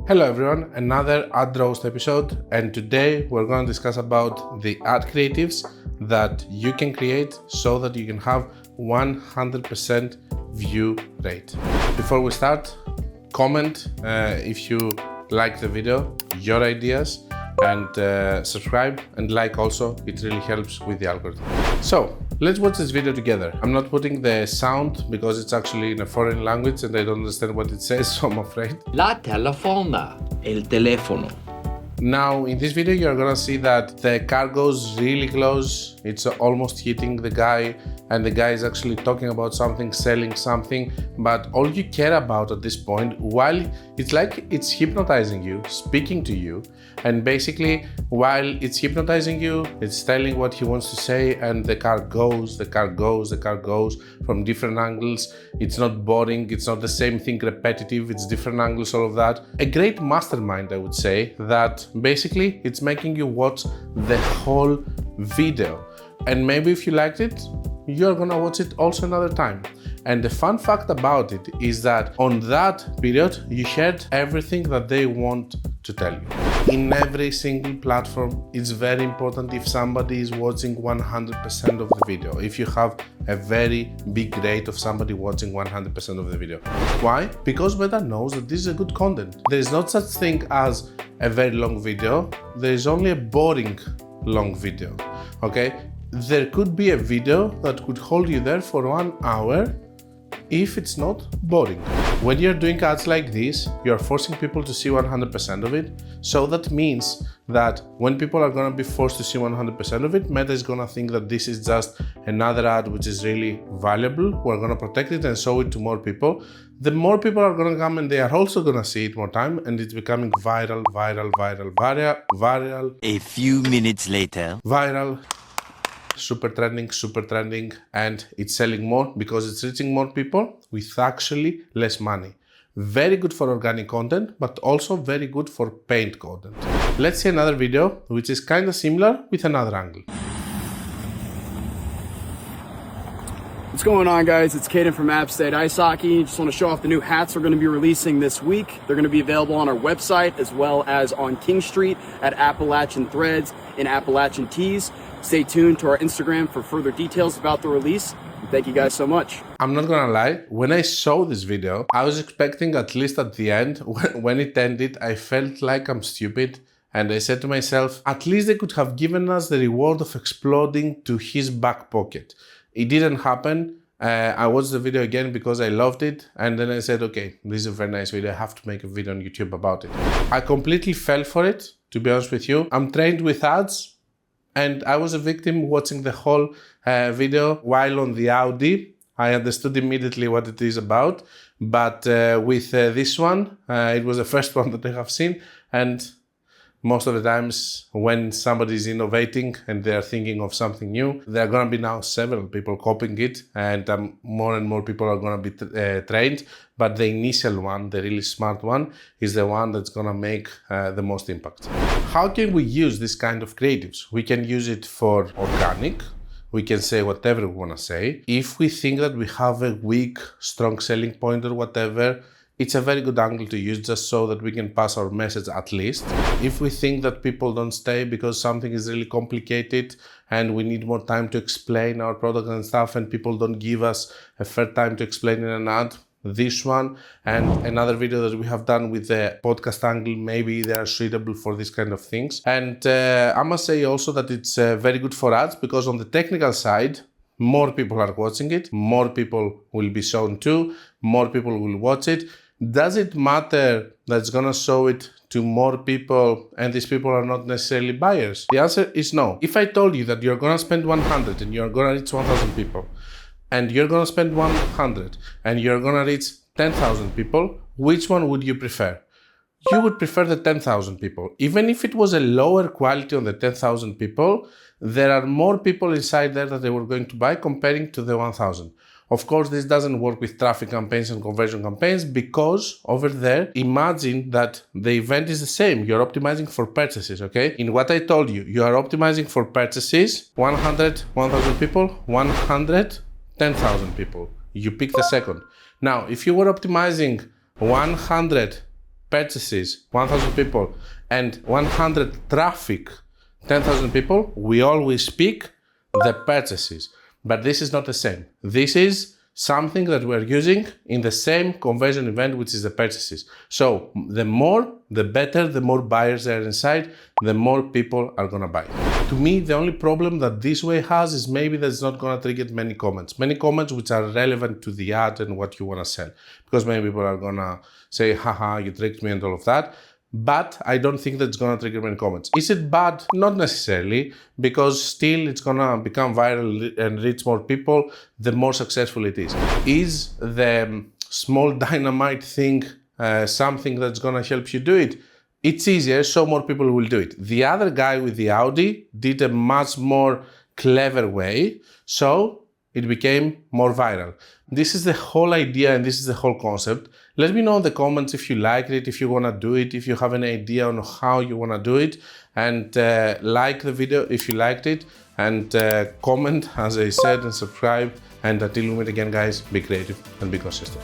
Hello everyone, another AdRoast episode, and today we're going to discuss about the ad creatives that you can create so that you can have 100% view rate. Before we start, comment if you like the video, your ideas, and subscribe and like also, it really helps with the algorithm. So let's watch this video together. I'm not putting the sound because it's actually in a foreign language and I don't understand what it says, so I'm afraid. La telefona, el teléfono. Now in this video you're gonna see that the car goes really close, it's almost hitting the guy, and the guy is actually talking about something, selling something, but all you care about at this point, while it's like it's hypnotizing you, speaking to you, and basically while it's hypnotizing you, it's telling what he wants to say, and the car goes from different angles. It's not boring, it's not the same thing repetitive, it's different angles, all of that. A great mastermind, I would say, that basically it's making you watch the whole video. And maybe if you liked it, you're gonna watch it also another time. And the fun fact about it is that on that period, you heard everything that they want to tell you. In every single platform, it's very important if somebody is watching 100% of the video, if you have a very big rate of somebody watching 100% of the video. Why? Because Meta knows that this is a good content. There is no such thing as a very long video. There is only a boring long video, okay? There could be a video that could hold you there for 1 hour if it's not boring. When you're doing ads like this, you're forcing people to see 100% of it. So that means that when people are gonna be forced to see 100% of it, Meta is gonna think that this is just another ad which is really valuable. We're gonna protect it and show it to more people. The more people are gonna come and they are also gonna see it more time, and it's becoming viral. A few minutes later. Viral. Super trending, and it's selling more because it's reaching more people with actually less money. Very good for organic content, but also very good for paid content. Let's see another video which is kind of similar with another angle. What's going on, guys? It's Caden from App State Ice Hockey. Just want to show off the new hats we're going to be releasing this week. They're going to be available on our website as well as on King Street at Appalachian Threads and Appalachian Tees. Stay tuned to our Instagram for further details about the release. Thank you guys so much. I'm not gonna lie, when I saw this video, I was expecting, at least at the end, when it ended, I felt like I'm stupid. And I said to myself, at least they could have given us the reward of exploding to his back pocket. It didn't happen. I watched the video again because I loved it. And then I said, okay, this is a very nice video. I have to make a video on YouTube about it. I completely fell for it, to be honest with you. I'm trained with ads. And I was a victim watching the whole video while on the Audi. I understood immediately what it is about. But with this one, it was the first one that I have seen. And most of the times when somebody is innovating and they're thinking of something new, there are going to be now several people copying it, and more and more people are going to be trained. But the initial one, the really smart one, is the one that's going to make the most impact. How can we use this kind of creatives? We can use it for organic. We can say whatever we want to say. If we think that we have a weak, strong selling point or whatever, it's a very good angle to use just so that we can pass our message at least. If we think that people don't stay because something is really complicated and we need more time to explain our product and stuff, and people don't give us a fair time to explain in an ad, this one and another video that we have done with the podcast angle, maybe they are suitable for this kind of things. And I must say also that it's very good for ads because on the technical side, more people are watching it, more people will be shown to, more people will watch it. Does it matter that it's gonna show it to more people and these people are not necessarily buyers? The answer is no. If I told you that you're gonna spend 100 and you're gonna reach 1,000 people, and you're gonna spend 100 and you're gonna reach 10,000 people, which one would you prefer? You would prefer the 10,000 people. Even if it was a lower quality on the 10,000 people, there are more people inside there that they were going to buy comparing to the 1,000. Of course, this doesn't work with traffic campaigns and conversion campaigns because over there, imagine that the event is the same. You're optimizing for purchases, okay? In what I told you, you are optimizing for purchases, 100, 1,000 people, 100, 10,000 people. You pick the second. Now, if you were optimizing 100 purchases, 1,000 people, and 100 traffic, 10,000 people, we always pick the purchases. But this is not the same. This is something that we're using in the same conversion event, which is the purchases. So the more, the better, the more buyers there are inside, the more people are gonna buy. To me, the only problem that this way has is maybe that it's not gonna trigger many comments which are relevant to the ad and what you wanna sell. Because many people are gonna say, haha, you tricked me and all of that. But I don't think that it's gonna trigger many comments. Is it bad? Not necessarily, because still it's gonna become viral and reach more people the more successful it is. Is the small dynamite thing something that's gonna help you do it? It's easier, so more people will do it. The other guy with the Audi did a much more clever way, so it became more viral. This is the whole idea and this is the whole concept. Let me know in the comments if you liked it, if you wanna do it, if you have an idea on how you wanna do it, and like the video if you liked it, and comment, as I said, and subscribe. And until we meet again, guys, be creative and be consistent.